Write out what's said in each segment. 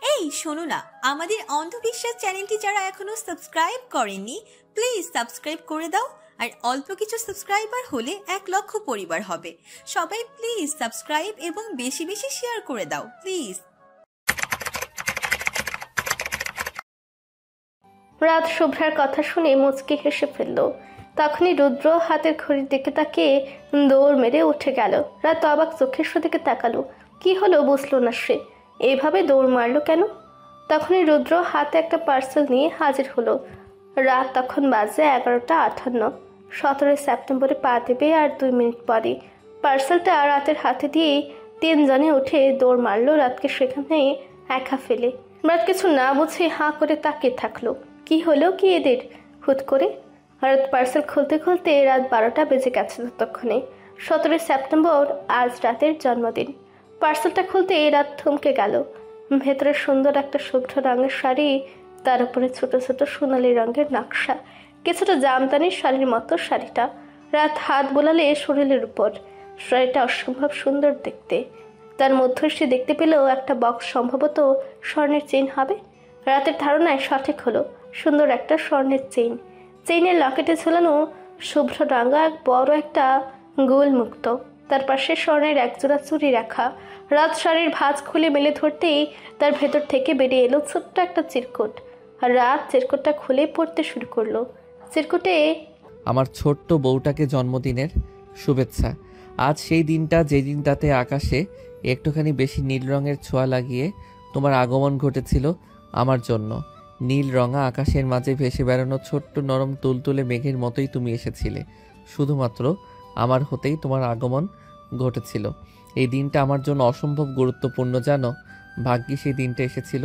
এই শোনো না, আমাদের অন্ধবিশ্বাস চ্যানেলটি যারা এখনো সাবস্ক্রাইব করেননি প্লিজ সাবস্ক্রাইব করে দাও। আর অল্প কিছু সাবস্ক্রাইবার হলে 1,00,000 পরিবার হবে। সবাই প্লিজ সাবস্ক্রাইব এবং বেশি বেশি শেয়ার করে দাও প্লিজ। রাত শুভ্রার কথা শুনে মুচকি হেসে ফেলল। তখনই রুদ্র হাতের ঘড়ির দিকে তাকিয়ে দৌড় মেরে উঠে গেল। রাত অবাক চোখের দিকে তাকালো। কি হলো বুঝলো না সে, এইভাবে দৌড় মারলো কেন? তখনই রুদ্র হাতে একটা পার্সেল নিয়ে হাজির হলো। রাত তখন বাজে 11:58। 17 সেপ্টেম্বরে পা দেবে আর 2 মিনিট পরে। পার্সেলটা রাতের হাতে দিয়ে 3 জনে উঠে দৌড় মারলো রাতকে সেখানে একা ফেলে। রাত কিছু না বুঝে হাঁ করে তাকিয়ে থাকলো। কি হলো কি এদের হুট করে? রাত পার্সেল খুলতে খুলতে রাত 12টা বেজে গেছে। ততক্ষণে 17 সেপ্টেম্বর আজ রাতের জন্মদিন। পার্সেলটা খুলতে রাত থমকে গেল। ভেতরে সুন্দর একটা শুভ্র রঙের শাড়ি, তার উপরে ছোট ছোট সোনালি রঙের নকশা, কিছুটা জামদানির শাড়ির মতো শাড়িটা। রাত হাত বোলালে শরীরের উপর। শাড়িটা অসম্ভব সুন্দর দেখতে। তার মধ্যে সে দেখতে পেল একটা বক্স, সম্ভবত স্বর্ণের চেইন হবে। রাতের ধারণায় সঠিক হলো, সুন্দর একটা স্বর্ণের চেইন। চেইনের লকেটে ঝোলানো শুভ্র রাঙা বড় একটা গোল মুক্ত, তার পাশে স্বর্ণের একজোড়া চুড়ি রাখা। রাত শাড়ির ভাঁজ খুলে মেলে ধরতেই তার ভেতর থেকে বেরিয়ে এলো ছোট্ট একটা চিরকুট। আর রাত চিরকুটটা খুলে পড়তে শুরু করলো। চিরকুটে, আমার ছোট্ট বউটাকে জন্মদিনের শুভেচ্ছা। আজ সেই দিনটা যে দিনটাতে আকাশে একটুখানি বেশি নীল রঙের ছোঁয়া লাগিয়ে তোমার আগমন ঘটেছিল আমার জন্য। নীল রঙা আকাশের মাঝে ভেসে বেড়ানো ছোট্ট নরম তুলতুলে মেঘের মতোই তুমি এসেছিলে। শুধুমাত্র আমার হতেই তোমার আগমন ঘটেছিল। এই দিনটা আমার জন্য অসম্ভব গুরুত্বপূর্ণ জানো। ভাগ্যিস এই দিনটা এসেছিল,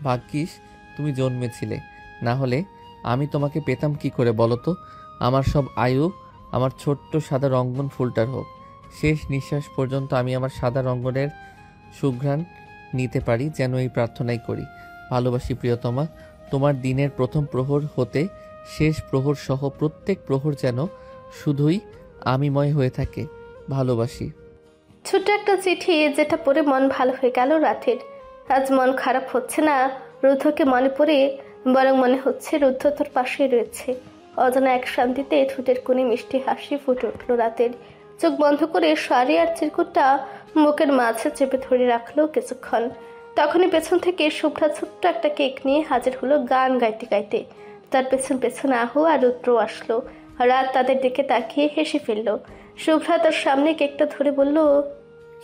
ভাগ্যিস তুমি জন্মেছিলে। না হলে আমি তোমাকে পেতাম কি করে বলো তো? আমার সব আয়ু আমার ছোট্ট সাদা রঙ্গন ফুলটার হোক। শেষ নিঃশ্বাস পর্যন্ত আমি আমার সাদা রঙ্গনের সুঘ্রাণ নিতে পারি, যেন এই প্রার্থনাই করি। ভালোবাসি প্রিয়তমা, তোমার দিনের প্রথম প্রহর হতে শেষ প্রহর সহ প্রত্যেক প্রহর যেন শুধুই আমিময় হয়ে থাকে। ভালোবাসি। ছোট্ট একটা চিঠি, যেটা পড়ে মন ভালো হয়ে গেল রাতের। আজ মন খারাপ হচ্ছে না রুদ্ধকে মনে পড়ে, বরং মনে হচ্ছে রুদ্ধ তোর পাশেই রয়েছে। অজানা এক শান্তিতে ঠোঁটের কোণে মিষ্টি হাসি ফুটে উঠল রাতের। চোখ বন্ধ করে শাড়ি আর চিরকুটটা মুখের মাঝে চেপে ধরে রাখলো কিছুক্ষণ। তখনই পেছন থেকে শুভ্রা ছোট্ট একটা কেক নিয়ে হাজির হলো গান গাইতে গাইতে। তার পেছন পেছন আহু আর রুদ্র আসলো। রাত তাদের দিকে তাকিয়ে হেসে ফেলল। শুভ্রা তার সামনে কেকটা ধরে বলল,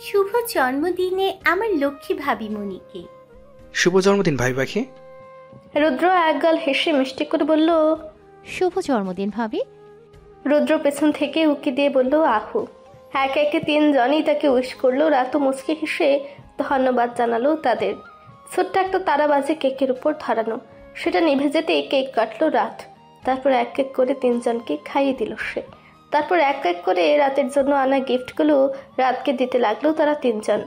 শুভ জন্মদিনে আমার লক্ষ্মী ভাবি মনিকে। শুভ জন্মদিন ভাই পাখি। রুদ্র একগাল হেসে মিষ্টি করে বলল, শুভ জন্মদিন ভাবি। রুদ্র পেছন থেকে উকি দিয়ে বলল, আহু। একে একে 3 জনই তাকে উইশ করলো। রাতও মুচকি হেসে ধন্যবাদ জানালো তাদের। ছোট্ট একটা তারাবাজি কেকের উপর ধরানো, সেটা নিভে যেতে কেক কাটলো রাত। তারপর এক এক করে 3 জনকে খাইয়ে দিল সে। তারপর এক এক করে রাতের জন্য আনা গিফটগুলো রাতকে দিতে লাগলো তারা 3 জন।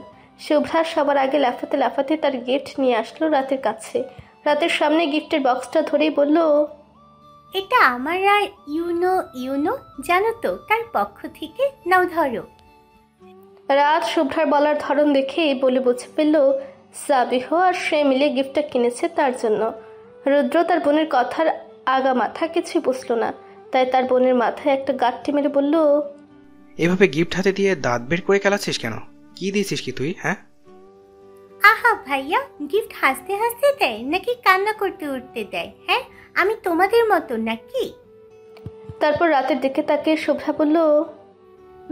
শুভ্রা সবার আগে লাফাতে লাফাতে তার গিফট নিয়ে আসলো রাতের কাছে। রাতের সামনে গিফটের বক্সটা ধরেই বলল, এটা আমার আর ইউনো জানো তো, তার পক্ষ থেকে নাও ধরো। রাত শুভ্রার বলার ধরন দেখে বলে বুঝে ফেলল সাবিহ আর সে মিলে গিফটটা কিনেছে তার জন্য। রুদ্র তার বোনের কথার আগা মাথা কিছুই বুঝলো না, তাই তার বোনের মাথায় একটা গাঁটটি মেরে বলল, এভাবে গিফট হাতে দিয়ে দাঁত বের করে খেলাচ্ছিস কেন? কি দিয়েছিস কি তুই? হ্যাঁ আহা ভাইয়া, গিফট হাসতে হাসতে দেয় নাকি কান্না করতে উঠতে দেয়? হ্যাঁ, আমি তোমাদের মতো নাকি? তারপর রাতের দিকে তাকিয়ে শুভ্রা বলল,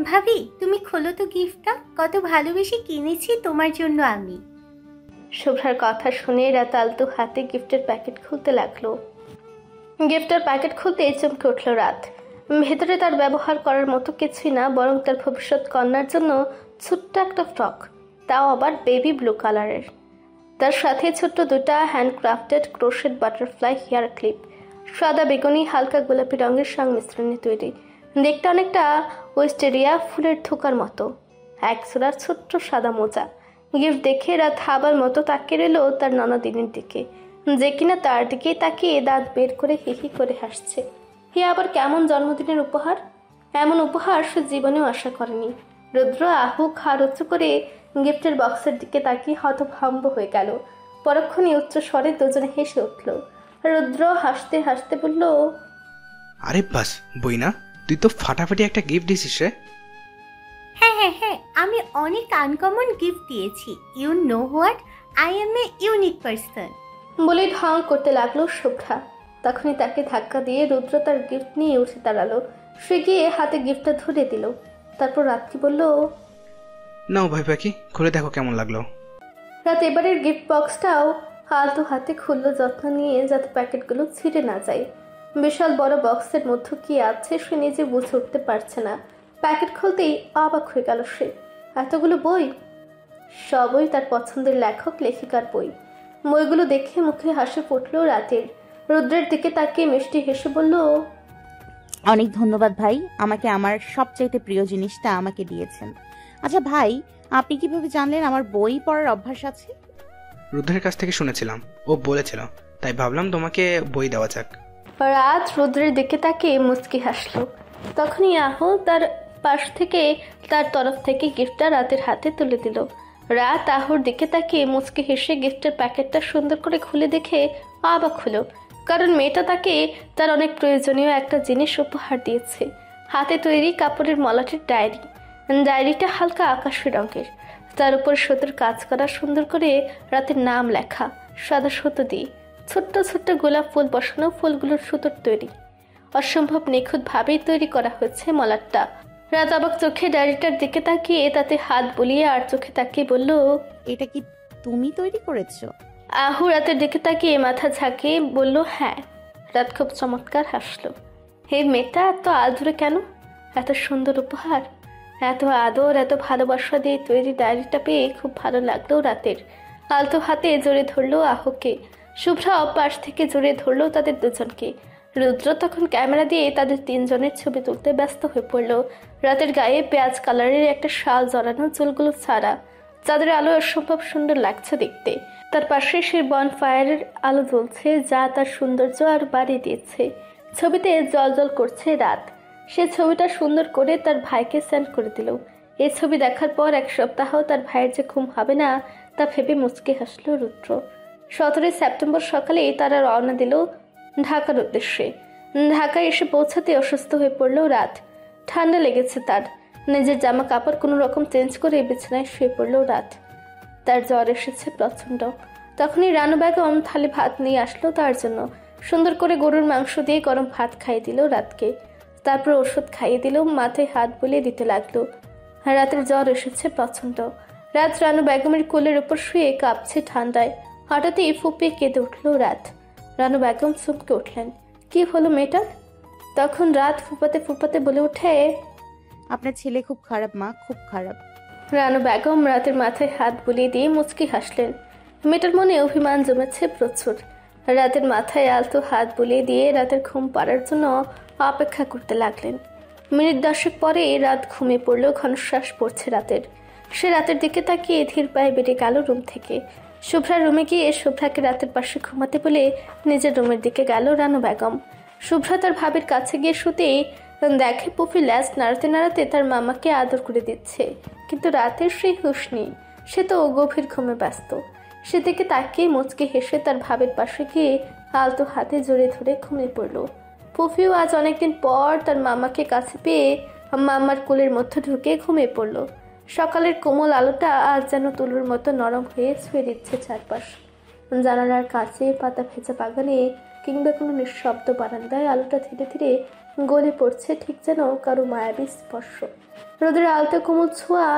ভাবি তুমি খোলো তো গিফটটা, কত ভালোবেসে কিনেছি তোমার জন্য আমি। শুভ্রার কথা শুনে রাত আলতু হাতে গিফটের প্যাকেট খুলতে লাগলো। গিফটের প্যাকেট খুলতে চমকে উঠল রাত। ভেতরে তার ব্যবহার করার মতো কিছুই না, বরং তার ভবিষ্যৎ কন্যার জন্য ছোট্ট একটা ফ্রক, তাও আবার বেবি ব্লু কালারের। তার সাথে ছোট্ট 2টা handcrafted crochet butterfly hair clip, সাদা বেগুনি হালকা গোলাপি রঙের সংমিশ্রণে তৈরি। দেখতে অনেকটা ওয়েস্টেরিয়া ফুলের থোকার মতো। এক জোড়ার ছোট্ট সাদা মোজা। গিফট দেখে রাত হাবার মতো তাকিয়ে রইল তার ননদিনের দিকে, যে কিনা তার দিকে তাকিয়ে দাঁত বের করে হিহি করে হাসছে। হে আবার কেমন জন্মদিনের উপহার! এমন উপহার সে জীবনেও আশা করেনি। রুদ্র আহু খাড় উঁচু করে গিফটের বক্সের দিকে তাকিয়ে হতভম্ব হয়ে গেল। পরক্ষণে উচ্চ স্বরে দুজনে হেসে উঠল। রুদ্র হাসতে হাসতে বলল, আরে বাস বই না, তুই তো ফাটাফাটি একটা গিফট দিছিস রে। হ্যাঁ হ্যাঁ হ্যাঁ, আমি অনেক আনকমন গিফট দিয়েছি। You know what, I am a unique person. বলে ঢং করতে লাগলো শুভ্রা। তখনই তাকে ধাক্কা দিয়ে রুদ্র তার গিফট নিয়ে উঠে দাঁড়ালো। সে গিয়ে হাতে গিফটটা ধরে দিল। তারপর রাতকে বলল, নাও ভাই পাখি, খুলে দেখো কেমন লাগলো। রাত এবারের গিফট বক্সটাও আলতো হাতে খুললো যত্ন নিয়ে, যাতে প্যাকেটগুলো ছিঁড়ে না যায়। বিশাল বড় বক্সের মধ্যে কি আছে সে নিজে বুঝে উঠতে পারছে না। প্যাকেট খুলতেই অবাক হয়ে গেল সে। এতগুলো বই, সবই তার পছন্দের লেখক লেখিকার বই। বইগুলো দেখে মুখে হাসি ফুটলো রাতের। রুদ্রের দিকে তাকিয়ে মিষ্টি হেসে বলল, অনেক ধন্যবাদ ভাই, আমাকে আমার সবচাইতে প্রিয় জিনিসটা আমাকে দিয়েছেন। আচ্ছা ভাই, আপনি কিভাবে জানলেন আমার বই পড়ার অভ্যাস আছে? রুদ্রের কাছ থেকে শুনেছিলাম, ও বলেছিল, তাই ভাবলাম তোমাকে বই দেওয়া যাক। রাত রুদ্রের দিকে তাকিয়ে মুচকি হাসলো। তখনই আহো তার পাশ থেকে তার তরফ থেকে গিফটটা রাতের হাতে তুলে দিল। রাত আহুর দিকে তাকিয়ে মুচকি হেসে গিফটের প্যাকেটটা সুন্দর করে খুলে দেখে অবাক হলো, কারণ মেয়েটা তাকে তার অনেক প্রয়োজনীয় একটা জিনিস উপহার দিয়েছে। হাতে তৈরি কাপড়ের মলাটের ডায়েরি। ডায়েরিটা হালকা আকাশি রঙের, তার উপর সুতোর কাজ করা, সুন্দর করে রাতের নাম লেখা সাদা সুতো দিয়ে। ছোট্ট ছোট্ট গোলাপ ফুল বসানো, ফুলগুলোর সুতোর তৈরি। অসম্ভব নিখুঁতভাবেই তৈরি করা হয়েছে মলাটটা। রাত অবাক চোখে ডায়েরিটার দিকে তাকিয়ে তাতে হাত বুলিয়ে আর চোখে তাকিয়ে বলল, এটা কি তুমি তৈরি করেছো? আহু রাতের দিকে তাকিয়ে মাথা ঝাঁকিয়ে বলল, হ্যাঁ। রাত খুব চমৎকার হাসলো। হে মেয়েটা এত আদরে কেন? এত সুন্দর উপহার, এত আদর, এত ভালোবাসা দিয়ে তৈরি ডায়েরিটা পেয়ে খুব ভালো লাগলো রাতের। আলতো হাতে জড়ে ধরলো আহুকে। শুভ্রা পাশ থেকে জড়ে ধরলো তাদের দুজনকে। রুদ্র তখন ক্যামেরা দিয়ে তাদের তিনজনের ছবি তুলতে ব্যস্ত হয়ে পড়ল। রাতের গায়ে পেঁয়াজ কালারের একটা শাল জড়ানো, চুলগুলো ছাড়া, চাঁদের আলো অসম্ভব সুন্দর লাগছে দেখতে। তার পাশে সে বনফায়ারের আলো জ্বলছে, যা তার সৌন্দর্য আর বাড়িয়ে দিয়েছে। ছবিতে জল জল করছে রাত। সে ছবিটা সুন্দর করে তার ভাইকে সেন্ড করে দিল। এই ছবি দেখার পর এক সপ্তাহ তার ভাইয়ের যে ঘুম হবে না তা ভেবে মুচকে হাসল রুদ্র। 17 সেপ্টেম্বর সকালে তারা রওনা দিল ঢাকার উদ্দেশ্যে। ঢাকায় এসে পৌঁছাতে অসুস্থ হয়ে পড়ল রাত। ঠান্ডা লেগেছে তার। নিজের জামা কাপড় কোনো রকম চেঞ্জ করে বিছানায় শুয়ে পড়ল রাত। তার জ্বর এসেছে প্রচণ্ড। তখনই রানু বেগম থালি ভাত নিয়ে আসলো তার জন্য। সুন্দর করে গরুর মাংস দিয়ে গরম ভাত খাইয়ে দিল রাতকে। তারপর ওষুধ খাইয়ে দিল, মাথায় হাত বুলিয়ে দিতে লাগলো। রাতের জ্বর এসেছে প্রচণ্ড। রাত রানু বেগমের কোলের উপর শুয়ে কাঁপছে ঠান্ডায়। হঠাৎই ফুপিয়ে কেঁদে উঠল রাত। রানু বেগম চমকে উঠলেন, কি হলো মেয়েটার? তখন রাত ফুপাতে ফুপাতে বলে ওঠে, আপনার ছেলে খুব খারাপ মা, খুব খারাপ। রানু বেগম রাতের মাথায় হাত বুলিয়ে দিয়ে মুচকি হাসলেন। মেয়েটার মনে অভিমান জমেছে প্রচুর। রাতের মাথায় আলতো হাত বুলিয়ে দিয়ে রাতের ঘুম পাড়ার জন্য অপেক্ষা করতে লাগলেন। মিনিট 10 পরে রাত ঘুমিয়ে পড়ল। ঘনশ্বাস পড়ছে রাতের। সে রাতের দিকে তাকিয়ে ধীর পায়ে বেরিয়ে গেল রুম থেকে। শুভ্রার রুমে গিয়ে শুভ্রাকে রাতের পাশে ঘুমাতে বলে নিজের রুমের দিকে গেল রানু বেগম। শুভ্রা তার ভাবির কাছে গিয়ে শুতেই দেখে পুফি ল্যাস নাড়াতে নাড়াতে তার মামাকে আদর করে দিচ্ছে, কিন্তু রাতের সেই হুঁশ নেই। সে তো গভীর ঘুমে ব্যস্ত। সেদিকে তাকিয়ে মুচকে হেসে তার ভাবির পাশে গিয়ে আলতো হাতে জড়িয়ে ধরে ঘুমিয়ে পড়ল। পুফিও আজ অনেকদিন পর তার মামাকে কাছে পেয়ে মামার কোলের মধ্যে ঢুকে ঘুমিয়ে পড়ল। সকালের কোমল আলোটা আজ যেন তুলোর মতো নরম হয়ে ছুঁয়ে দিচ্ছে চারপাশ। জানালার কাছে, পাতা ভেজা বাগানে কিংবা কোনো নিঃশব্দ বারান্দায় আলোটা ধীরে ধীরে গলে পড়ছে, ঠিক যেন কারো মায়াবী স্পর্শ। রোদের আলতো কোমল ছোঁয়া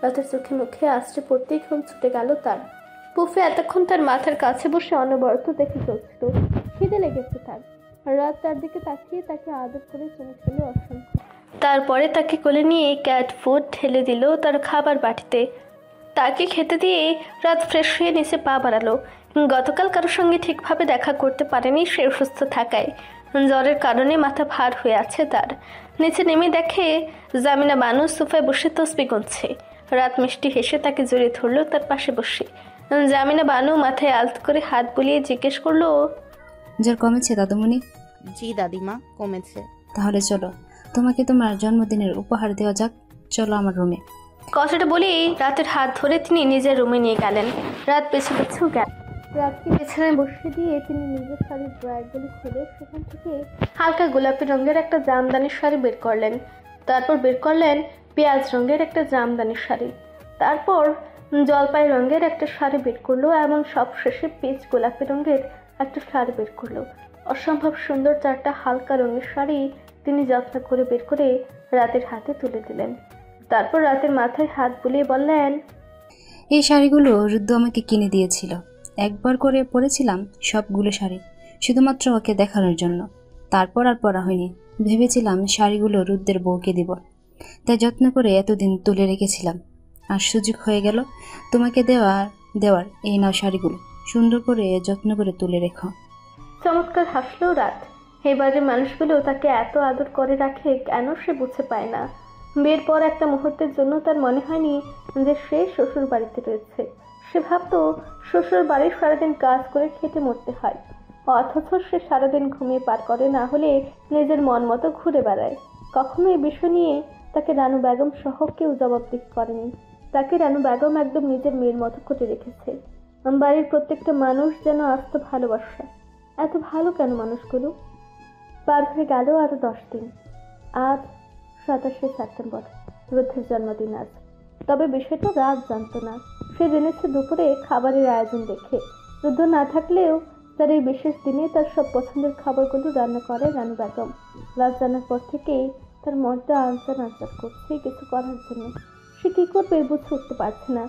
রাতের চোখে মুখে আশ্রে পড়তেই ঘুম ছুটে গেল তার। পুফে এতক্ষণ তার মাথার কাছে বসে অনবরত দেখে চলছিল। খিদে লেগেছে তার। রাত তার দিকে তাকিয়ে তাকে আদর করে চুমু খেলো অসংখ্য। তারপরে তাকে কোলে নিয়ে ক্যাট ফুড ঢেলে দিল তার খাবার বাটিতে। তাকে খেতে দিয়ে রাত ফ্রেশ হয়ে নিচে পা বাড়ালো। গতকাল কারোর সঙ্গে ঠিকভাবে দেখা করতে পারেনি সে অসুস্থ থাকায়। জ্বরের কারণে মাথা ভার হয়ে আছে তার। নিচে নেমে দেখে জামিনা বানু সোফায় বসে তসবি গুনছে। রাত মিষ্টি হেসে তাকে জড়িয়ে ধরলো তার পাশে বসে। জামিনা বানু মাথায় আলতো করে হাত বুলিয়ে জিজ্ঞেস করলো, জ্বর কমেছে দাদুমণি? জি দাদিমা, কমেছে। তাহলে চলো, তোমাকে তোমার জন্মদিনের উপহার দেওয়া যাক। চলো আমার রুমে। কথাটা বলেই রাতের হাত ধরে তিনি নিজের রুমে নিয়ে গেলেন। রাত পেছু পেছু গেল। রাতকে বিছানায় বসিয়ে দিয়ে তিনি নিজের শাড়ির ড্রয়ারগুলো খুলে সেখান থেকে হালকা গোলাপি রঙের একটা জামদানি শাড়ি বের করলেন। তারপর বের করলেন পেঁয়াজ রঙের একটা জামদানি শাড়ি। তারপর জলপাই রঙের একটা শাড়ি বের করলো এবং সবশেষে পিচ গোলাপি রঙের একটা শাড়ি বের করলো। অসম্ভব সুন্দর 4টা হালকা রঙের শাড়ি তিনি যত্ন করে বের করে রাতের হাতে তুলে দিলেন। তারপর রাতের মাথায় হাত বুলিয়ে বললেন, এই শাড়িগুলো রুদ্র আমাকে কিনে দিয়েছিল। একবার করে পরেছিলাম সবগুলো শাড়ি, শুধুমাত্র ওকে দেখানোর জন্য। তারপর আর পরা হয়নি। ভেবেছিলাম শাড়িগুলো রুদ্রের বউকে দিব, তাই যত্ন করে এতদিন তুলে রেখেছিলাম। আর সুযোগ হয়ে গেল তোমাকে দেওয়ার। এই নাও শাড়িগুলো, সুন্দর করে যত্ন করে তুলে রেখো। চমৎকার হাসলো রাত। এবারে মানুষগুলো তাকে এত আদর করে রাখে কেন সে বুঝে পায় না। বিয়ের পর একটা মুহূর্তের জন্য তার মনে হয়নি যে সে শ্বশুর বাড়িতে রয়েছে। সে ভাবতো শ্বশুর বাড়ির সারাদিন কাজ করে খেটে মরতে হয়, অথচ সে সারাদিন ঘুমিয়ে পার করে, না হলে নিজের মন মতো ঘুরে বেড়ায়। কখনো এই বিষয় নিয়ে তাকে রানু বেগম সহ কেউ জবাবদিহি করেনি। তাকে রানু বেগম একদম নিজের মেয়ের মতো করে রেখেছে। বাড়ির প্রত্যেকটা মানুষ যেন আসতো ভালোবাসা। এত ভালো কেন মানুষগুলো? পার হয়ে গেল আরো 10 দিন। আজ 27শে সেপ্টেম্বর, রুদ্রের জন্মদিন আজ। তবে বিষয়টা রাত জানতো না। সে জেনেছে দুপুরে খাবারের আয়োজন দেখে। রুদ্র না থাকলেও তার এই বিশেষ দিনে তার সব পছন্দের খাবারগুলো রান্না করে রানু বেগম। রাত জানার পর থেকেই তার মনটা আনচান করছে কিছু করার জন্য। সে কি করবে বুঝে উঠতে পারছে না।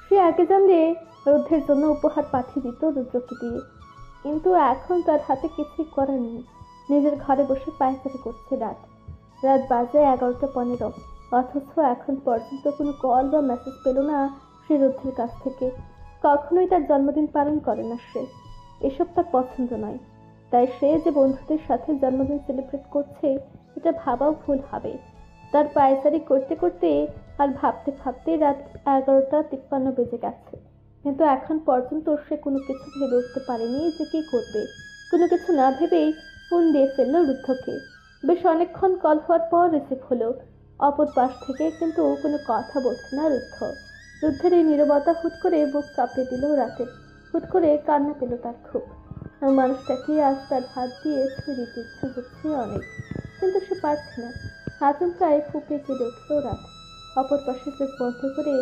সে আগে জানলে রুদ্রের জন্য উপহার পাঠিয়ে দিত রুদ্রকে দিয়ে, কিন্তু এখন তার হাতে কিছুই করার নেই। নিজের ঘরে বসে পায়চারি করছে রাত বাজে 11:15, অথচ এখন পর্যন্ত কোনো কল বা মেসেজ পেল না সে রুদ্রের কাছ থেকে। কখনোই তার জন্মদিন পালন করে না সে, এসব তার পছন্দ নয়। তাই সে যে বন্ধুদের সাথে জন্মদিন সেলিব্রেট করছে এটা ভাবাও ভুল হবে। তার পায়চারি করতে করতে আর ভাবতে ভাবতে রাত 11:53 বেজে গেছে, কিন্তু এখন পর্যন্ত সে কোনো কিছু ভেবে উঠতে পারেনি যে কি করবে। কোনো কিছু না ভেবেই ফোন দিয়ে ফেললো রুদ্ধকে। বেশ অনেকক্ষণ কল হওয়ার পর রিসিভ হলো অপর পাশ থেকে, কিন্তু কোনো কথা বলছে না রুদ্ধ। রুদ্ধের এই নীরবতা হুট করে বুক কাঁপিয়ে দিল রাতে। হুট করে কান্না পেল তার খুব। মানুষটাকে আজ তার হাত দিয়ে ছুঁয়ে দিতে ইচ্ছে হচ্ছে অনেক, কিন্তু সে পারছে না। আচমকায় ফুঁপে কেঁদে উঠল রাত। অপর পাশে চোখ বন্ধ করে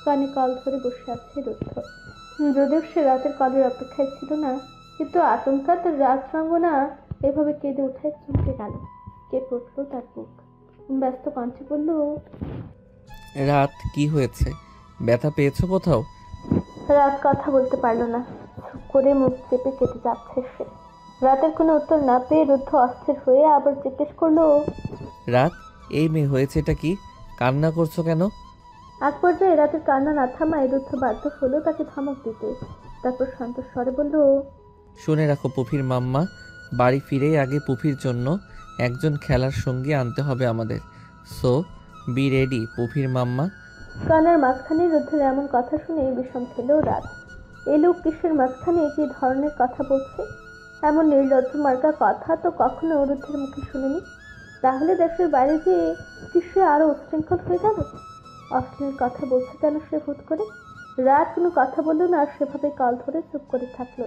কানে কল ধরে বসে আছে রুদ্ধ। যদিও সে রাতের কলের অপেক্ষায় ছিল না, কিন্তু আচমকা তার রাত রঙ্গনা এভাবে কেঁদে উঠায় চমকে গেল। কে পড়ল তার বুক। ব্যস্ত কণ্ঠে বলল, রাত কি হয়েছে? ব্যথা পেয়েছো কোথাও? রাত কথা বলতে পারলো না। চুপ করে মুখ চেপে কেটে যাচ্ছে সে। রাতের কোনো উত্তর না পেয়ে রুদ্ধ অস্থির হয়ে আবার জিজ্ঞেস করলো, রাত, এই মেয়ে হয়েছে এটা কি? কান্না করছো কেন? আজ পর্যায়ে রাতের কান্না না থামায় রুদ্ধ বাধ্য হলো তাকে ধমক দিতে। তারপর শান্ত স্বরে বলল, শুনে রাখো পুফির মাম্মা, বাড়ি ফিরেই আগে পুফির জন্য একজন খেলার সঙ্গী আনতে হবে আমাদের। সো বি রেডি পুফির মাম্মা। কান্নার মাঝখানে রুদ্ধের এমন কথা শুনে বিষম খেল রাত। এই লোক কিসের মাঝখানে কি ধরনের কথা বলছে? এমন নির্লজ্জ মার্কা কথা তো কখনো রুদ্ধের মুখে শুনেনি। তাহলে দেশের বাইরে যেয়ে কি সে আরো উচ্ছৃঙ্খল হয়ে গেল? অশ্লীল কথা বলছে কেন সে হুট করে? রাত কোনো কথা বললো না, সেভাবে কল ধরে চুপ করে থাকলো।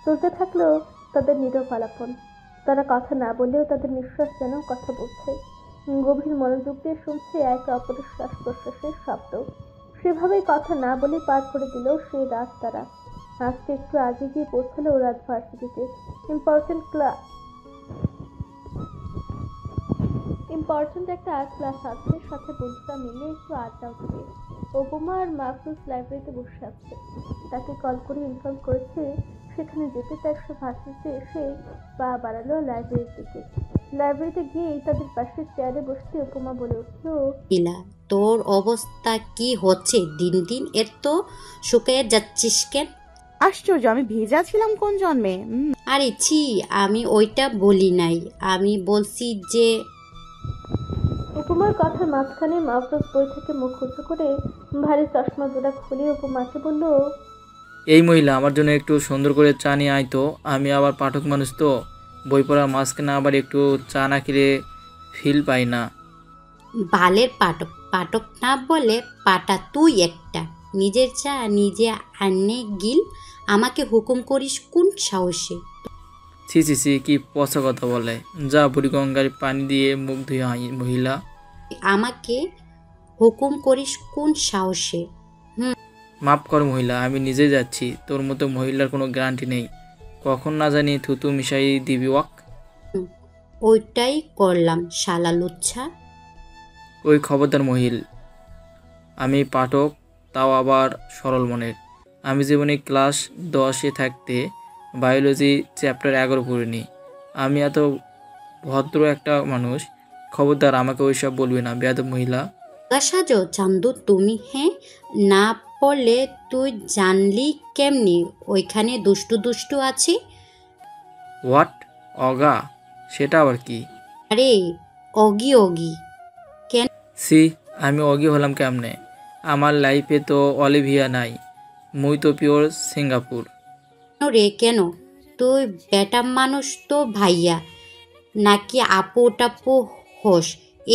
চলতে থাকলো তাদের নীরব আলাপন। তারা কথা না বললেও তাদের নিঃশ্বাস যেন কথা বলছে। গভীর মনোযোগ দিয়ে শুনছে একে অপরের শ্বাস প্রশ্বাসের শব্দ। সেভাবেই কথা না বলে পার করে দিল সে রাত। তারা আজকে একটু আগে গিয়ে পৌঁছালো রাত ভার্সিটিতে। ইম্পর্টেন্ট একটা ক্লাস আছে, সাথে বন্ধুরা মিলে একটু আড্ডা উঠবে। উপমা আর মাহফুজ লাইব্রেরিতে বসে আছে। তাকে কল করে ইনফর্ম করেছে সেখানে যেতে। তার সে ভার্সিটিতে এসে পা বাড়ালো লাইব্রেরির দিকে। লাইব্রেরিতে গিয়েই তাদের পাশে চেয়ারে বসতে উপমা বলে উঠল, ইলা, তোর অবস্থা কি হচ্ছে দিন দিন? এর তো শুকিয়ে যাচ্ছিস কেন? আশ্চর্য, আমি ভেজা ছিলাম কোন জন্মে? আরে ছি, আমি ওইটা বলি নাই। আমি বলছি যে উপমার কথার মাঝখানে মাহফুজ বই থেকে মুখ উঁচু করে ভারী চশমা জোড়া খুলে উপমাকে বলল, এই মহিলা, আমার জন্য একটু সুন্দর করে চা নিয়ে আয় তো। আমি আবার পাঠক মানুষ তো, বই পড়ার মাঝখানে আবার একটু চা না খেলে ফিল পাই না। বালের পাঠক পাঠক না বলে পাটা তুই একটা। নিজের চা নিজে আনে গিল, আমাকে হুকুম করিস কোন সাহসে? ছি ছি ছি, কি পচা কথা বলে। যা বুড়িগঙ্গার পানি দিয়ে মুখ ধুয়ে আই মহিলা। আমাকে হুকুম করিস কোন সাহসে? মাফ কর মহিলা, আমি নিজে যাচ্ছি। তোর মতো মহিলার কোনো গ্যারান্টি নেই, কখন না জানি থুতু মিশাই দিবি ওয়াক। ওইটাই করলাম শালা লুচ্ছা। ওই খবরদার মহিল, আমি পাঠক, তাও আবার সরল মনের। আমি জীবনে ক্লাস 10-এ থাকতে বায়োলজি চ্যাপ্টার 11 পড়িনি। আমি এত ভদ্র একটা মানুষ। খবরদার আমাকে ওইসব বলবি না বেয়াদব মহিলা। সাজো চান্দু তুমি? না পড়লে তুই জানলি কেমনি ওইখানে দুষ্টু দুষ্টু আছে? হোয়াট? অগা? সেটা আবার কি? আরে অগি অগি। সি, আমি অগি হলাম কেমনে? আমার লাইফে তো অলিভিয়া নাই, মুই তো পিওর সিঙ্গাপুর। রে কেন? তুই বেটা মানুষ তো ভাইয়া, নাকি আপু টাপু হোস?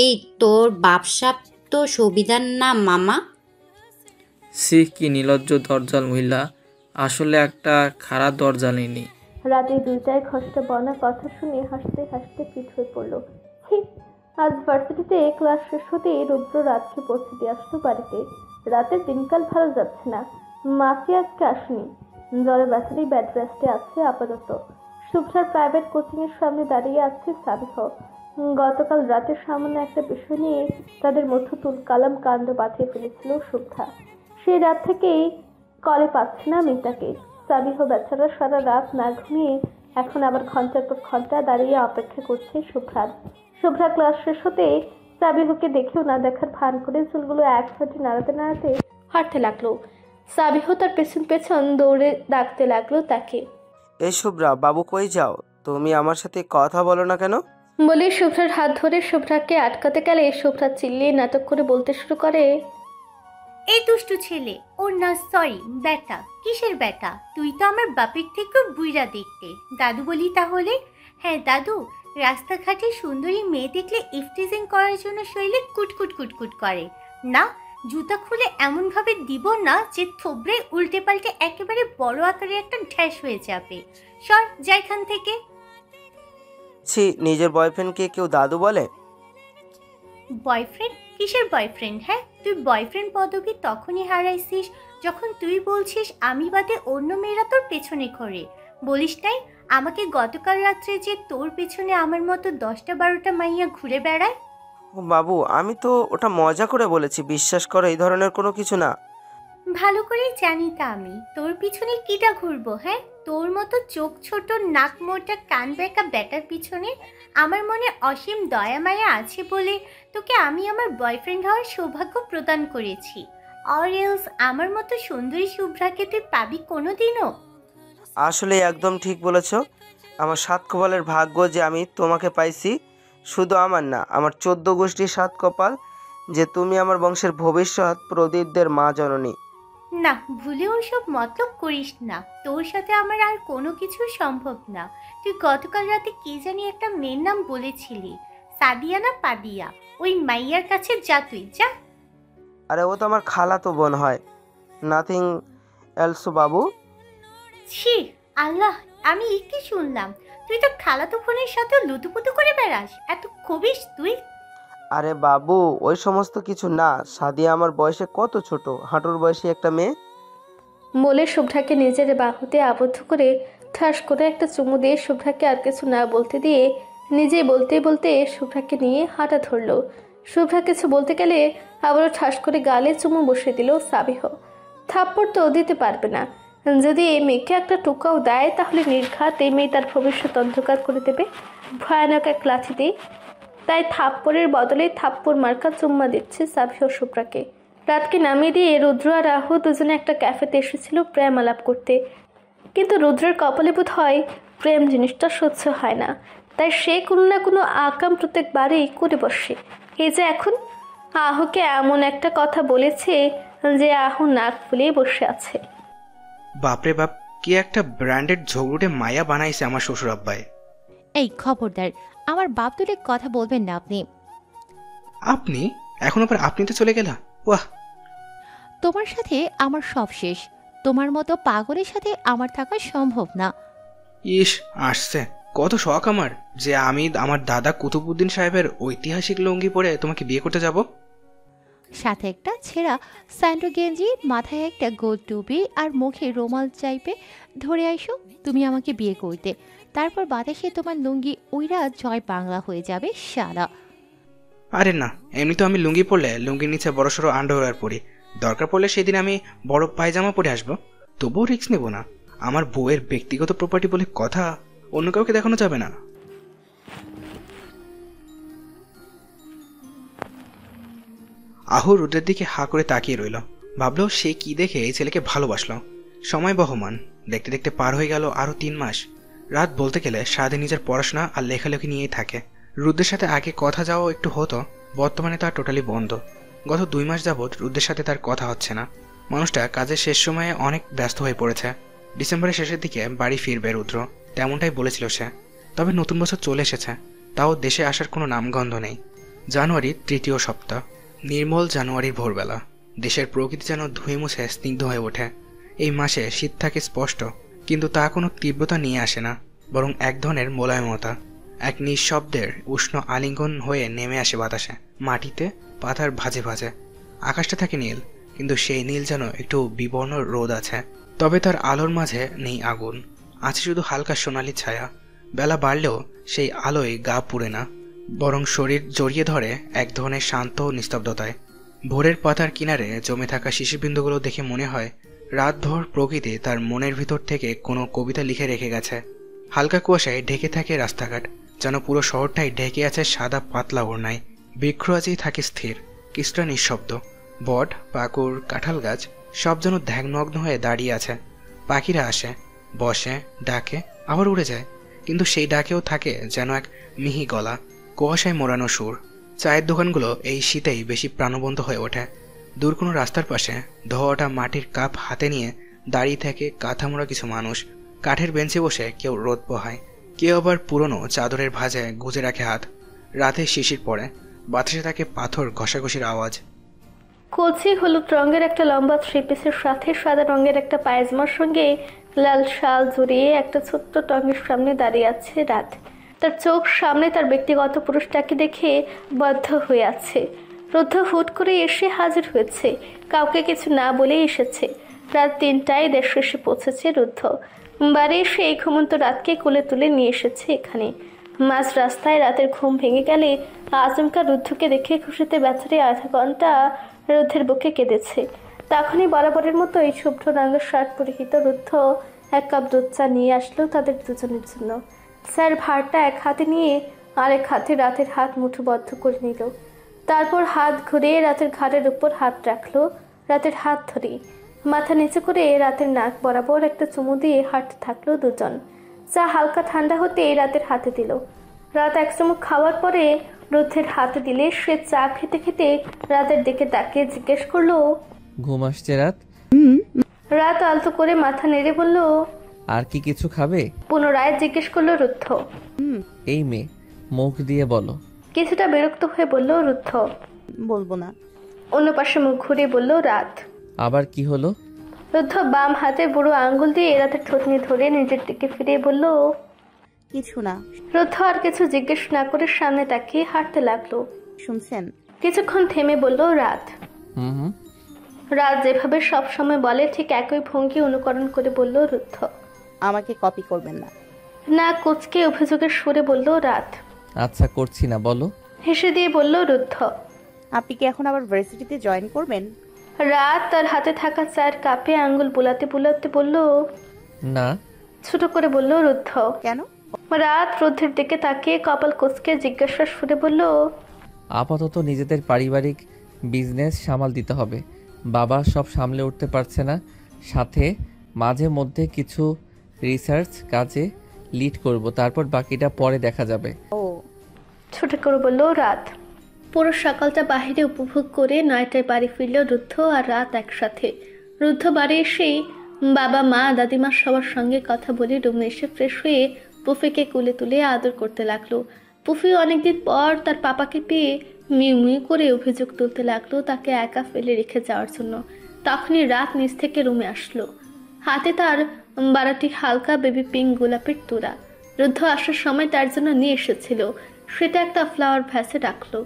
এই তোর বাপসাপ তো সুবিধার না মামা। সি, কি নির্লজ্জ দরজাল মহিলা, আসলে একটা খারাপ দরজালিনী। রাতে 2টায় খসটা বনা কথা শুনে হাসতে হাসতে পিঠ হয়ে পড়লো। ঠিক আজ ভার্সিটিতে ক্লাস শেষ হতেই রুদ্র রাতকে পৌঁছে দিয়ে আসতো বাড়িতে। রাতের দিনকাল ভালো যাচ্ছে না, মাকে আজকে আসেনি, জ্বরে ব্যথারই ব্যাড রেস্টে আছে আপাতত। শুভ্রার প্রাইভেট কোচিংয়ের সামনে দাঁড়িয়ে আছে সাবিহ। গতকাল রাতের সামান্য একটা বিষয় নিয়ে তাদের মধ্যে তুলকালাম কাণ্ড বাঁধিয়ে ফেলেছিল শুভ্রা। সেই রাত থেকেই কলে পাচ্ছে না মেয়েটাকে। সাবিহ বেচারা সারা রাত না ঘুমিয়ে এখন আবার ঘন্টার পর ঘন্টা দাঁড়িয়ে অপেক্ষা করছে শুভ্রার। শুভ্রা ক্লাস শেষ হতে সাবিহকে দেখেও না দেখার ভান করে চুলগুলো একসাথে নাড়াতে নাড়াতে হাঁটতে লাগলো। সাবিহ তার পেছন পেছন দৌড়ে ডাকতে লাগলো তাকে। এই শুভ্রা, বাবু কই যাও? তুমি আমার সাথে কথা বলো না কেন? বলে শুভ্রার হাত ধরে শুভ্রাকে আটকাতে গেলে শুভ্রা চিল্লিয়ে নাটক করে বলতে শুরু করে, এই দুষ্টু ছেলে, ওর না সরি বেটা। কিসের বেটা? তুই তো আমার বাপের থেকেও বুইড়া দেখতে। দাদু বলি তাহলে? হ্যাঁ দাদু, রাস্তাঘাটে সুন্দরী মেয়ে দেখলে ইফটিজিং করার জন্য শরীরে কুটকুট কুটকুট করে না? জুতা খুলে এমনভাবে দিব না যে থোবড়ে উল্টে পাল্টে একেবারে বড় আকারে একটা ঢ্যাস হয়ে যাবে। সর যাইখান থেকে। ছি, নিজের বয়ফ্রেন্ডকে কেউ দাদু বলে? বয়ফ্রেন্ড? কিসের বয়ফ্রেন্ড? হ্যাঁ, তুই বয়ফ্রেন্ড পদবি তখনই হারাইছিস যখন তুই বলছিস আমি বাদে অন্য মেয়েরা তোর পেছনে ঘোরে। বলিস নাই আমাকে গতকাল রাত্রে যে তোর পেছনে আমার মতো 10টা-12টা মাইয়া ঘুরে বেড়ায়? ও বাবু, আমি তো ওটা মজা করে বলেছি, বিশ্বাস করো, এই ধরনের কোনো কিছু না। ভালো করেই জানি তা আমি তোর পিছনে কিটা ঘুরবো। হ্যাঁ, তোর মতো চোখ ছোট নাক মোটা কান বেঁকা ব্যাটার পিছনে আমার মনে অসীম দয়া মায়া আছে বলে তোকে আমি আমার বয়ফ্রেন্ড হওয়ার সৌভাগ্য প্রদান করেছি। অর এলস আমার মতো সুন্দরী শুভ্রাকে তুই পাবি কোনোদিনও? আসলে একদম ঠিক বলেছ। আমার 7 কপালের ভাগ্য যে আমি তোমাকে পাইছি। শুধু আমার না, আমার 14 গোষ্ঠীর 7 কপাল যে তুমি আমার বংশের ভবিষ্যৎ প্রদীপদের মা জননী। না, ভুলেও সব মতলব করিস না। তোর সাথে আমার আর কোনো কিছু সম্ভব না। তুই গতকাল রাতে কি জানি একটা মেয়ের নাম বলেছিলি, সাদিয়া না পাদিয়া? ওই মাইয়ার কাছে যা, তুই যা। আরে ও তো আমার খালাতো বোন হয়, নাথিং এলস বাবু। ছি আল্লাহ, আমি কি শুনলাম? তুই তো খালাতো বোনের সাথে লুতুপুতু করে বেড়াস, এত খবিস তুই? আরে বাবু, ওই সমস্ত কিছু না। সাদিয়া আমার বয়সে কত ছোট, হাঁটুর বয়সী একটা মেয়ে। বলে শুভ্রাকে নিজের বাহুতে আবদ্ধ করে ঠাস করে একটা চুমু দিয়ে শুভ্রাকে আর কিছু না বলতে দিয়ে নিজেই বলতে বলতে শুভ্রাকে নিয়ে হাঁটা ধরলো। শুভ্রা কিছু বলতে গেলে আবারও ঠাস করে গালে চুমু বসিয়ে দিল সাবিহ। থাপ্পড় তো দিতে পারবে না, যদি এই মেয়েকে একটা টোকাও দেয় তাহলে নির্ঘাত এই মেয়ে তার ভবিষ্যৎ অন্ধকার করে দেবে ভয়ানক এক লাথিতেই। তাই থাপ্পড়ের বদলে থাপ্পড় মার্কা চুম্মা দিচ্ছে সাবিহ শুভ্রাকে। রাতকে নামিয়ে দিয়ে রুদ্র আর রাহু দুজনে একটা ক্যাফেতে এসেছিল প্রেম আলাপ করতে, কিন্তু রুদ্রের কপালে বোধ হয় প্রেম জিনিসটা সহ্য হয় না, তাই সে কোনো না কোনো আকাম প্রত্যেকবারেই করে বসে। এই যে এখন আহুকে এমন একটা কথা বলেছে যে আহু নাক ফুলিয়ে বসে আছে। বাপরে বাপ, কি একটা ব্র্যান্ডেড ঝগড়ুটে মায়া বানাইছে আমার শ্বশুর আব্বাই। এই খবরদার, আমার বাপ তুলে কথা বলবেন না আপনি। আপনি এখন আবার আপনি তো চলে গেলা? ওয়াহ, তোমার সাথে আমার সব শেষ। তোমার মতো পাগলের সাথে আমার থাকা সম্ভব না। ইস, আসছে কত শখ আমার যে আমি আমার দাদা কুতুবউদ্দিন সাহেবের ঐতিহাসিক লুঙ্গি পরে তোমাকে বিয়ে করতে যাব। সাথে একটা ছেঁড়া স্যান্ডো গেঞ্জি, মাথায় একটা গোল টুপি আর মুখে রুমাল চাইপে ধরে আইসো তুমি আমাকে বিয়ে করতে। তারপর বাতাসে তোমার লুঙ্গি উইরা জয় বাংলা হয়ে যাবে সারা। আরে না, এমনি তো আমি লুঙ্গি পরলে লুঙ্গির নিচে বড়সড় আন্ডারওয়্যার পরি, দরকার পড়লে সেদিন আমি বড় পায়জামা পরে আসবো, তবুও রিস্ক নেব না। আমার বউয়ের ব্যক্তিগত প্রপার্টি বলে কথা, অন্য কাউকে দেখানো যাবে না। আহু রুদ্রের দিকে হা করে তাকিয়ে রইল, ভাবলো সে কি দেখে এই ছেলেকে ভালোবাসলো। সময় বহমান, দেখতে দেখতে পার হয়ে গেল আরো 3 মাস। রাত বলতে গেলে সারাদিন নিজের পড়াশোনা আর লেখালেখি নিয়েই থাকে। রুদ্রের সাথে আগে কথা যাওয়া একটু হতো, বর্তমানে তার টোটালি বন্ধ। গত 2 মাস যাবৎ রুদ্রের সাথে তার কথা হচ্ছে না। মানুষটা কাজের শেষ সময়ে অনেক ব্যস্ত হয়ে পড়েছে। ডিসেম্বরের শেষের দিকে বাড়ি ফিরবে রুদ্র, তেমনটাই বলেছিল সে। তবে নতুন বছর চলে এসেছে, তাও দেশে আসার কোনো নামগন্ধ নেই। জানুয়ারির 3য় সপ্তাহ, নির্মল জানুয়ারির ভোরবেলা। দেশের প্রকৃতি যেন ধুয়ে মুছে স্নিগ্ধ হয়ে ওঠে। এই মাসে শীত থাকে স্পষ্ট, কিন্তু তা কোনো তীব্রতা নিয়ে আসে না, বরং এক ধরনের মোলায়মতা, এক নিঃশব্দের উষ্ণ আলিঙ্গন হয়ে নেমে আসে বাতাসে, মাটিতে, পাতার ভাঁজে ভাঁজে। আকাশটা থাকে নীল, কিন্তু সেই নীল যেন একটু বিবর্ণ রোদ আছে। তবে তার আলোর মাঝে নেই আগুন, আছে শুধু হালকা সোনালি ছায়া। বেলা বাড়লেও সেই আলোয় গা পুড়ে না, বরং শরীর জড়িয়ে ধরে এক ধরনের শান্ত নিস্তব্ধতায়। ভোরের পাতার কিনারে জমে থাকা শিশিরবিন্দুগুলো দেখে মনে হয় রাতভর প্রকৃতি তার মনের ভিতর থেকে কোনো কবিতা লিখে রেখে গেছে। হালকা কুয়াশায় ঢেকে থাকে রাস্তাঘাট, যেন পুরো শহরটাই ঢেকে আছে সাদা পাতলা ওড়নায়। বৃক্ষরাজি থাকে স্থির, কিছুটা নিঃশব্দ। বট, পাকুড়, কাঁঠাল গাছ সব যেন ধ্যানমগ্ন হয়ে দাঁড়িয়ে আছে। পাখিরা আসে, বসে, ডাকে, আবার উড়ে যায়, কিন্তু সেই ডাকেও থাকে যেন এক মিহি গলা, কুয়াশায় মোড়ানো সুর। চায়ের দোকানগুলো এই শীতেই বেশি প্রাণবন্ত হয়ে ওঠে। দূর কোনো রাস্তার পাশে ধোয়াটা মাটির কাপ হাতে নিয়ে দাঁড়িয়ে থাকে কাঁথামোড়া কিছু মানুষ। কাঠের বেঞ্চে বসে কেউ রোদ পোহায়, কেউ আবার পুরনো চাদরের ভাঁজে গুজে রাখে হাত। রাতে শিশির পড়ে, বাতাসে থাকে পাথর ঘষাঘষির আওয়াজ। কচি হলুদ রঙের একটা লম্বা থ্রি পিসের সাথে সাদা রঙের একটা পায়জামার সঙ্গে লাল শাল জড়িয়ে একটা ছোট্ট টঙের সামনে দাঁড়িয়ে আছে রাত। তার চোখ সামনে তার ব্যক্তিগত পুরুষটাকে দেখে বদ্ধ হয়ে আছে। রুদ্ধ হুট করে এসে হাজির হয়েছে, কাউকে কিছু না বলেই এসেছে। রাত 3টায় দেশে এসে পৌঁছেছে রুদ্ধ। বাড়ি এসে এই ঘুমন্ত রাতকে কোলে তুলে নিয়ে এসেছে এখানে। মাঝ রাস্তায় রাতের ঘুম ভেঙে গেলে আচমকা রুদ্ধকে দেখে খুশিতে বেচারে আধা ঘন্টা রুদ্ধের বুকে কেঁদেছে। তখনই বরাবরের মতো এই শুভ্র রঙের শার্ট পরিহিত রুদ্ধ 1 কাপ দুধ চা নিয়ে আসলো তাদের দুজনের জন্য। স্যার ভারটা এক হাতে নিয়ে আরেক হাতে রাতের হাত মুঠোবদ্ধ করে নিল। তারপর হাত ঘুরিয়ে রাতের ঘাড়ের উপর হাত রাখলো। রাতের হাত ধরে মাথা নিচু করে রাতের নাক বরাবর একটা চুমু দিয়ে হাঁটতে থাকলো দুজন। চা হালকা ঠান্ডা হতে রাতের হাতে দিল। রাত 1 চুমুক খাওয়ার পরে রুদ্ধের হাতে দিলে সে চা খেতে খেতে রাতের দিকে তাকিয়ে জিজ্ঞেস করলো, ঘুম আসছে রাত? রাত আলতো করে মাথা নেড়ে বলল, আর কি কিছু খাবে? পুনরায় জিজ্ঞেস করলো রুদ্ধ। এই মেয়ে, মুখ দিয়ে বলো। কিছুটা বিরক্ত হয়ে বলল রুদ্ধ, বলবো না। অন্য পাশে মুখ ঘুরিয়ে বলল রাত। আবার কি হলো? রুদ্ধ বাম হাতে বুড়ো আঙ্গুল দিয়ে রাতের ঠোঁটনি ধরে নিজের দিকে ফিরিয়ে বলল, কিছু না। রুদ্ধ আর কিছু জিজ্ঞেস না করে সামনে তাকিয়ে হাঁটতে লাগলো। শুনছেন? কিছুক্ষণ থেমে বলল রাত। রাত যেভাবে সবসময় বলে ঠিক একই ভঙ্গি অনুকরণ করে বলল রুদ্ধ, আমাকে কপি করবেন না। না কুচকে অভিযোগের সুরে বলল রাত। আচ্ছা করছি না, বলো। হেসে দিয়ে বলল রুদ্ধ, আপনি কি এখন আবার ভার্সিটিতে জয়েন করবেন? রাত তার হাতে থাকা চায়ের কাপে আঙ্গুল বুলাতে বুলাতে বলল, না। ছোট করে বলল রুদ্ধ। কেন? রাত রুদ্ধের দিকে তাকিয়ে কপাল কুচকে জিজ্ঞাসা সুরে বলল, আপাতত নিজেদের পারিবারিক বিজনেস সামাল দিতে হবে। বাবা সব সামলে উঠতে পারছে না, সাথে মাঝে মধ্যে কিছু রিসার্চ কাজে লিড করব, তারপর বাকিটা পরে দেখা যাবে। ও, ছোট করে বলল রাত। পুরো সকালটা বাহিরে উপভোগ করে 9টায় বাড়ি ফিরল রুদ্ধ আর রাত একসাথে। রুদ্ধ বাড়ি এসেই বাবা মা দাদিমা সবার সঙ্গে কথা বলে রুমে এসে ফ্রেশ হয়ে পুফিকে কুলে তুলে আদর করতে লাগলো। পুফি অনেকদিন পর তার পাপাকে পেয়ে মিউ মিউ করে অভিযোগ তুলতে লাগলো তাকে একা ফেলে রেখে যাওয়ার জন্য। তখনই রাত নিচ থেকে রুমে আসলো। হাতে তার বারাটি হালকা বেবি পিঙ্ক গোলাপের তোড়া। রুদ্ধ আসার সময় তার জন্য নিয়ে এসেছিল, সেটা একটা ফ্লাওয়ার ভ্যাসে রাখলো।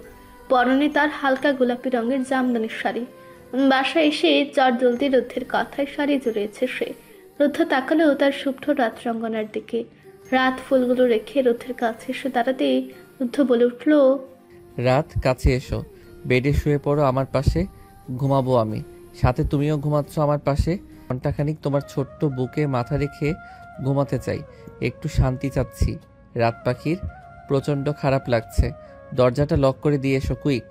পরনে তার হালকা গোলাপি রঙের জামদানির শাড়ি। বাসায় এসে চটজলদি রুদ্ধের কথায় শাড়ি জড়িয়েছে সে। রুদ্ধ তাকালো তার শুভ্র রাত রঙ্গনার দিকে। রাত ফুলগুলো রেখে রুদ্ধের কাছে এসে দাঁড়াতেই রুদ্ধ বলে উঠল, রাত কাছে এসো, বেডে শুয়ে পড়ো আমার পাশে, ঘুমাবো আমি, সাথে তুমিও ঘুমাচ্ছ আমার পাশে। ঘন্টাখানিক তোমার ছোট্ট বুকে মাথা রেখে ঘুমাতে চাই, একটু শান্তি চাচ্ছি। রাত পাখির প্রচণ্ড খারাপ লাগছে, দরজাটা লক করে দিয়ে এসো কুইক।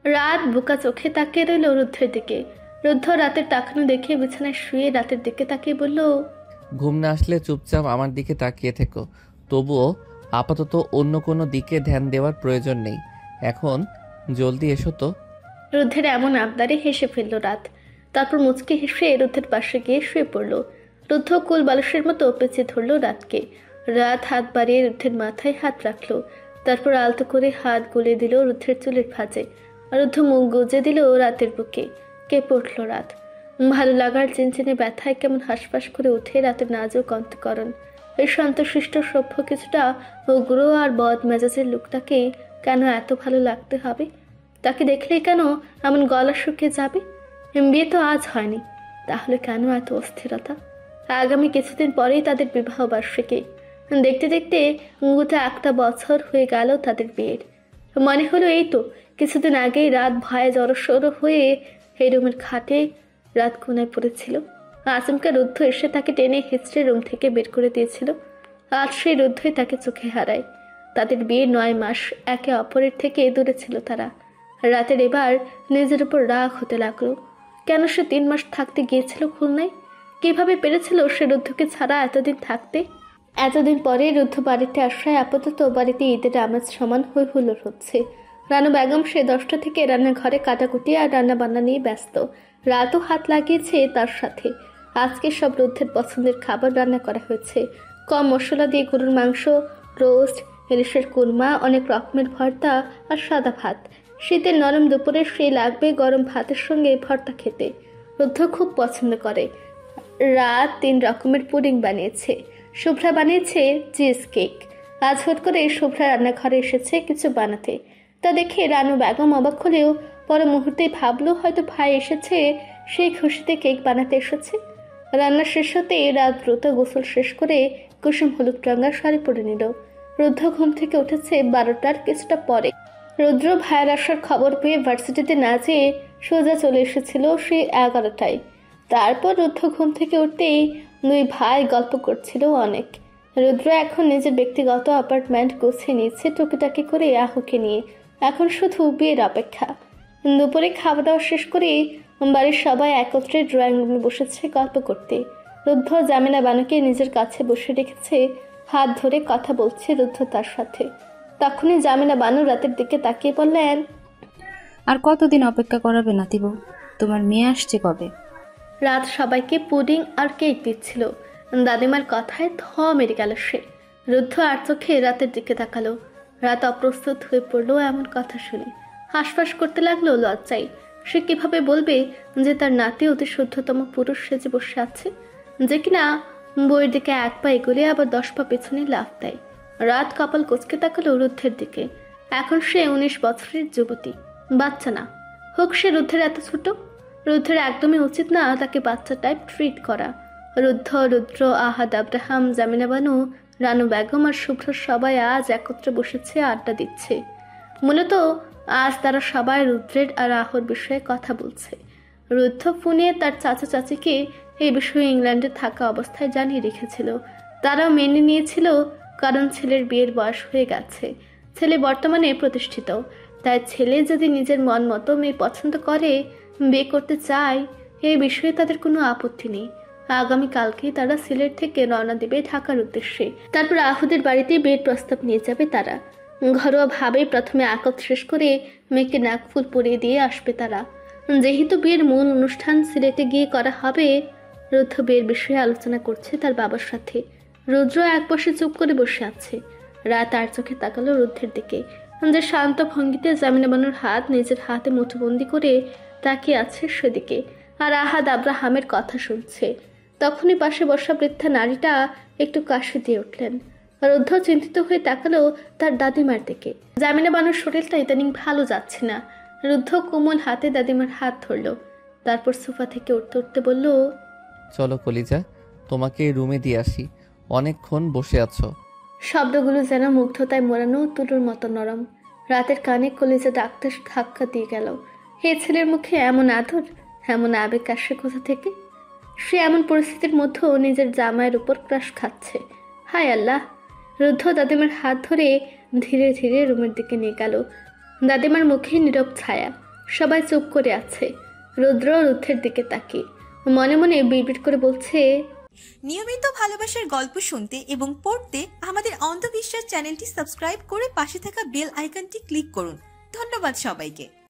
রাত বোকা চোখে তাকিয়ে রইল রুদ্ধের দিকে। রুদ্ধ রাতের তাকানো দেখে বিছানায় শুয়ে রাতের দিকে তাকিয়ে বলল, ঘুম না আসলে চুপচাপ আমার দিকে তাকিয়ে থেকো, তবুও আপাতত অন্য কোনো দিকে ধ্যান দেওয়ার প্রয়োজন নেই। এখন জলদি এসো তো। রুদ্ধের এমন আবদারে হেসে ফেলল রাত। তারপর মুচকে হেসে রুদ্ধের পাশে গিয়ে শুয়ে পড়ল। রুদ্ধ কুল বালুসের মতো পেঁচে ধরল রাতকে। রাত হাত বাড়িয়ে রুদ্ধের মাথায় হাত রাখলো। তারপর আলতো করে হাত গলে দিল রুদ্ধের চুলের ভাঁজে। রুদ্ধ মুখ গুজে দিল রাতের বুকে। কেঁপে উঠল রাত। ভালো লাগার চিনচিনে ব্যথায় কেমন হাঁসফাঁস করে উঠে রাতের নাজুক অন্তঃকরণ। এই শান্তশিষ্ট সভ্য কিছুটা উগ্র আর বদ মেজাজের লোকটাকে কেন এত ভালো লাগতে হবে? তাকে দেখলেই কেন এমন গলা শুকিয়ে যাবে? বিয়ে তো আজ হয়নি, তাহলে কেন এত অস্থিরতা? আগামী কিছুদিন পরেই তাদের বিবাহ বার্ষিকী। দেখতে দেখতে গোটা একটা বছর হয়ে গেল তাদের বিয়ের। মনে হলো এই তো কিছুদিন আগেই রাত ভয়ে জড়সড় হয়ে এই রুমের খাটে রাত কোনায় পড়েছিল। আচমকা রুদ্ধ এসে তাকে টেনে হিচড়ে রুম থেকে বের করে দিয়েছিল। আজ সেই রুদ্ধই তাকে চোখে হারায়। তাদের বিয়ে 9 মাস একে অপরের থেকে দূরে ছিল তারা। রাতের এবার নিজের উপর রাগ হতে লাগলো। কেন সে 3 মাস থাকতে গিয়েছিল খুলনায়? কিভাবে পেরেছিল সে রুদ্ধকে ছাড়া এতদিন থাকতে? এতদিন পরে রুদ্ধ বাড়িতে আসায় আপাতত বাড়িতে ঈদের আমেজ সমান হই হুল্লোড় হচ্ছে। রানু বেগম সে 10টা থেকে রান্নাঘরে কাটাকুটি আর রান্না বান্না নিয়ে ব্যস্ত। রাতও হাত লাগিয়েছে তার সাথে। আজকে সব রুদ্ধের পছন্দের খাবার রান্না করা হয়েছে। কম মশলা দিয়ে গরুর মাংস, রোস্ট, ইলিশের কুরমা, অনেক রকমের ভর্তা আর সাদা ভাত। শীতের নরম দুপুরে সে লাগবে গরম ভাতের সঙ্গে ভর্তা খেতে। রুদ্ধ খুব পছন্দ করে। রাত 3 রকমের পুডিং বানিয়েছে। শুভ্রা বানিয়েছে চিজ কেক। আজ হট করে শুভ্রা রান্নাঘরে এসেছে কিছু বানাতে। তা দেখে রানু বেগম অবাক হলেও পরে মুহূর্তেই ভাবলো হয়তো ভাই এসেছে, সেই খুশিতে কেক বানাতে এসেছে। রান্না শেষ হতে রাত দ্রুত গোসল শেষ করে কুসুম হলুদ রঙা শাড়ি পরে নিল। রুদ্ধ ঘুম থেকে উঠেছে 12টার কিছুটা পরে। রুদ্র ভাইয়ের আসার খবর পেয়ে ভার্সিটিতে না যেয়ে সোজা চলে এসেছিল সে 11টায়। তারপর রুদ্ধ ঘুম থেকে উঠতেই 2 ভাই গল্প করছিল অনেক। রুদ্র এখন নিজের ব্যক্তিগত অ্যাপার্টমেন্ট গুছিয়ে নিয়েছে টুকিটাকি করে আহুকে নিয়ে। এখন শুধু বিয়ের অপেক্ষা। দুপুরে খাওয়া দাওয়া শেষ করে বাড়ির সবাই একত্রে ড্রয়িং রুমে বসেছে গল্প করতে। রুদ্ধ জামিনা বানুকে নিজের কাছে বসে রেখেছে, হাত ধরে কথা বলছে রুদ্ধ তার সাথে। তখনই জামিনা বানু রাতের দিকে তাকিয়ে বললেন, আর কতদিন অপেক্ষা করাবে নাতিবু? তোমার মেয়ে আসছে কবে? রাত সবাইকে পুডিং আর কেক দিচ্ছিল। দাদিমার কথায় থ মেরে গেল সে। রুদ্ধ আর চোখে রাতের দিকে তাকালো। রাত অপ্রস্তুত হয়ে পড়লো এমন কথা শুনে। হাঁসফাঁস করতে লাগলো লজ্জায়। সে কিভাবে বলবে যে তার নাতি অতি শুদ্ধতম পুরুষ সেজে বসে আছে, যে কিনা বইয়ের দিকে 1 পা এগোলে আবার 10 পা পেছনে লাফ দেয়। রাত কপাল কোচকে তাকালো রুদ্ধের দিকে। এখন সে 19 বছরের যুবতী, বাচ্চা না। হোক সে রুদ্ধের এত ছোট। রুদ্ধের একদমই উচিত না তাকে বাচ্চা টাইপ ট্রিট করা। রুদ্র, আহাদ, আব্রাহাম, জামিনা বানু, রানু বেগম আর শুভ্র সবাই আজ একত্রে বসেছে, আড্ডা দিচ্ছে। মূলত আজ তারা সবাই রুদ্রের আর আহর বিষয়ে কথা বলছে। রুদ্ধ ফোনে তার চাচা চাচিকে এই বিষয়ে ইংল্যান্ডে থাকা অবস্থায় জানিয়ে রেখেছিল। তারাও মেনে নিয়েছিল, কারণ ছেলের বিয়ের বয়স হয়ে গেছে। ছেলে বর্তমানে প্রতিষ্ঠিত, তাই ছেলে যদি নিজের মন মতো মেয়ে পছন্দ করে, বিয়ে করতে চায়, এই বিষয়ে তাদের কোনো আপত্তি নেই। আগামীকালকেই তারা সিলেট থেকে রওনা দেবে ঢাকার উদ্দেশ্যে। তারপর আহুদের বাড়িতে বিয়ের প্রস্তাব নিয়ে যাবে তারা। ঘরোয়াভাবে প্রথমে আকত শেষ করে মেয়েকে নাকফুল পরিয়ে দিয়ে আসবে তারা। যেহেতু বিয়ের মূল অনুষ্ঠান সিলেটে গিয়ে করা হবে, রুদ্ধ বিয়ের বিষয়ে আলোচনা করছে তার বাবার সাথে। রুদ্র এক পাশে চুপ করে বসে আছে। রাত আর চোখে তাকালো রুদ্ধের দিকে, যে শান্ত ভঙ্গিতে জামিনা বানুর হাত নিজের হাতে মুঠোবন্দি করে তাকিয়ে আছে সেদিকে, আর আহাদ আব্রাহামের কথা শুনছে। তখনই পাশে বসা বৃদ্ধা নারীটা একটু কাশি দিয়ে উঠলেন। রুদ্ধ চিন্তিত হয়ে তাকালো তার দাদিমার দিকে। জামিনা বানুর শরীরটা ইদানিং ভালো যাচ্ছে না। রুদ্ধ কোমল হাতে দাদিমার হাত ধরলো, তারপর সোফা থেকে উঠতে উঠতে বলল, চলো কলিজা, তোমাকে রুমে দিয়ে আসি, অনেকক্ষণ বসে আছো। শব্দগুলো যেন মুগ্ধতায় মোড়ানো তুলোর মতো নরম। রাতের কানে কলিজা ডাকতে ধাক্কা দিয়ে গেল। হে ছেলের মুখে এমন আদর, এমন আবেগ আসে কোথা থেকে? সে এমন পরিস্থিতির মধ্যেও নিজের জামাইয়ের উপর ক্রাশ খাচ্ছে। হায় আল্লাহ! রুদ্ধ দাদিমার হাত ধরে ধীরে ধীরে রুমের দিকে নিয়ে গেল। দাদিমার মুখে নীরব ছায়া, সবাই চুপ করে আছে। রুদ্র রুদ্ধের দিকে তাকিয়ে মনে মনে বিড়বিড় করে বলছে, নিয়মিত ভালোবাসার গল্প শুনতে এবং পড়তে আমাদের অন্ধবিশ্বাস চ্যানেলটি সাবস্ক্রাইব করে পাশে থাকা বেল আইকনটি ক্লিক করুন। ধন্যবাদ সবাইকে।